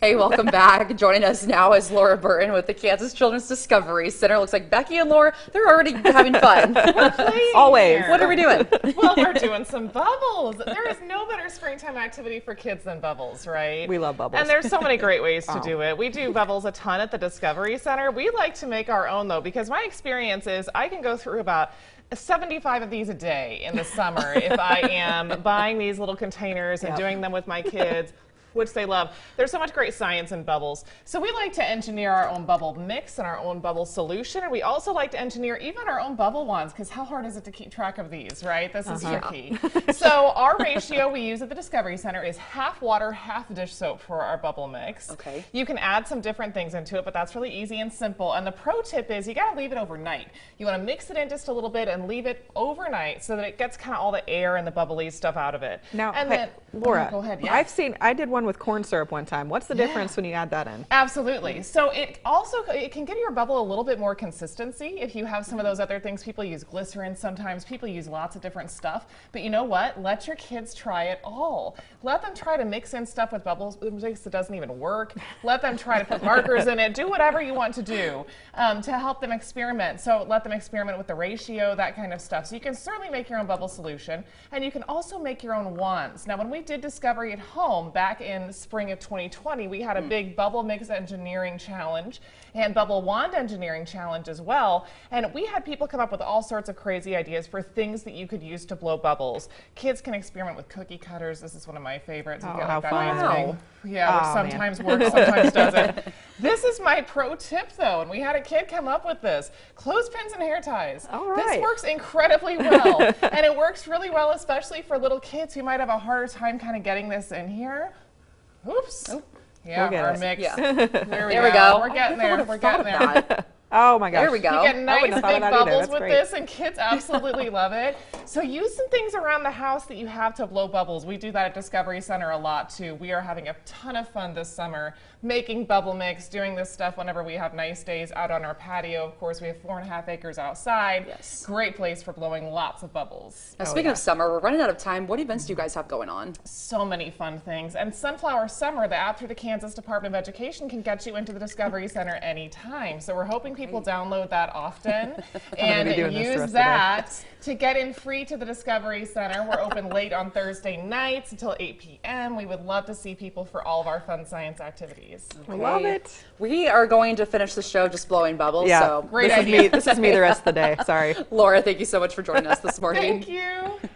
Hey, welcome back. Joining us now is Laura Burton with the Kansas Children's Discovery Center. Looks like Becky and Laura, they're already having fun. We're playing Always. here. What are we doing? Well, we're doing some bubbles. There is no better springtime activity for kids than bubbles, right? We love bubbles. And there's so many great ways to do it. We do bubbles a ton at the Discovery Center. We like to make our own, though, because my experience is I can go through about 75 of these a day in the summer if I am buying these little containers and doing them with my kids, which they love. There's so much great science in bubbles. So we like to engineer our own bubble mix and our own bubble solution. And we also like to engineer even our own bubble wands, because how hard is it to keep track of these, right? This is tricky. So our ratio we use at the Discovery Center is half water, half dish soap for our bubble mix. Okay. You can add some different things into it, but that's really easy and simple. And the pro tip is you gotta leave it overnight. You wanna mix it in just a little bit and leave it overnight so that it gets kind of all the air and the bubbly stuff out of it. Now, and hey, then, Laura, go ahead. Yeah. I did one with corn syrup one time. What's the difference when you add that in? Absolutely. So it can give your bubble a little bit more consistency if you have some of those other things. People use glycerin sometimes. People use lots of different stuff. But you know what? Let your kids try it all. Let them try to mix in stuff with bubbles that doesn't even work. Let them try to put markers in it. Do whatever you want to do to help them experiment. So let them experiment with the ratio, that kind of stuff. So you can certainly make your own bubble solution. And you can also make your own wands. Now, when we did Discovery at Home back in spring of 2020, we had a big bubble mix engineering challenge and bubble wand engineering challenge as well. And we had people come up with all sorts of crazy ideas for things that you could use to blow bubbles. Kids can experiment with cookie cutters. This is one of my favorites. Oh, Get how that fun. nice big- yeah, which Oh, sometimes works, sometimes doesn't. This is my pro tip, though, and we had a kid come up with this. Clothespins and hair ties. All This right. works incredibly well, and it works really well, especially for little kids who might have a harder time kind of getting this in here. Oops. Oh. Yeah, We'll get our it. mix. Yeah. There we go. We're getting there. We're getting there. That. Oh my gosh. There we go. You get I nice wouldn't big have thought of that either. bubbles That's with great. this, and kids absolutely love it. So use some things around the house that you have to blow bubbles. We do that at Discovery Center a lot too. We are having a ton of fun this summer making bubble mix, doing this stuff whenever we have nice days out on our patio. Of course, we have 4.5 acres outside. Yes. Great place for blowing lots of bubbles. Now, speaking of summer, we're running out of time. What events do you guys have going on? So many fun things. And Sunflower Summer, the app through the Kansas Department of Education, can get you into the Discovery Center anytime. So we're hoping people download that often and be doing this the rest use of the day. that to get in free to the Discovery Center. We're open late on Thursday nights until 8 p.m. We would love to see people for all of our fun science activities. I love it. We are going to finish the show just blowing bubbles. Yeah. So Great this idea. is me. This is me the rest of the day. Sorry. Laura, thank you so much for joining us this morning. Thank you.